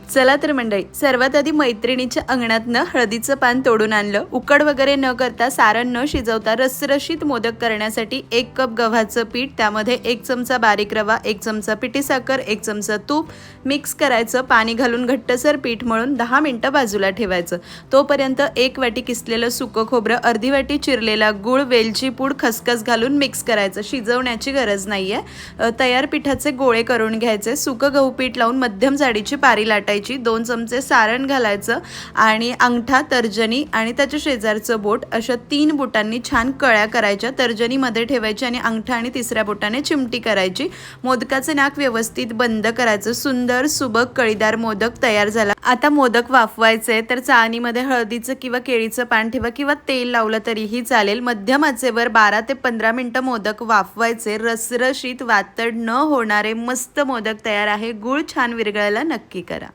चला तर मंडळी, सर्वात आधी मैत्रिणीच्या अंगणातनं हळदीचं पान तोडून आणलं। उकड वगैरे न करता, सारण न शिजवता रसरशीत मोदक करण्यासाठी 1 कप गव्हाचं पीठ, त्यामध्ये 1 चमचा बारीक रवा, 1 चमचा पिठी साखर, 1 चमचा तूप मिक्स करायचं। पाणी घालून घट्टसर पीठ मळून 10 मिनिटं बाजूला ठेवायचं। तोपर्यंत 1 वाटी किसलेलं सुकं खोबरं, अर्धी वाटी चिरलेला गूळ, वेलची पूड, खसखस घालून मिक्स करायचं। शिजवण्याची गरज नाहीये। तयार पिठाचे गोळे करून घ्यायचे। सुकं गहू पीठ लावून मध्यम जाडीची पारी लाटायची। 2 चमचे सारण घालायचं आणि अंगठा, तर्जनी आणि त्याच्या शेजारचं बोट अशा 3 बोटांनी छान कळ्या करायच्या। तर्जनी मध्ये ठेवायची आणि अंगठा आणि तिसऱ्या बोटाने चिमटी करायची। मोदकाचे नाक व्यवस्थित बंद करायचं। सुंदर सुबक कळीदार मोदक तयार झाला। आता मोदक वाफवायचे तर चाळणीमध्ये हळदीचं किंवा केळीचं पान ठेवा किंवा तेल लावलं तरीही चालेल। मध्यम आचेवर 12 ते 15 मिनिटं मोदक वाफवायचे। रसरशीत वातड न होणारे मस्त मोदक तयार आहे। गूळ छान विरघळायला नक्की करा।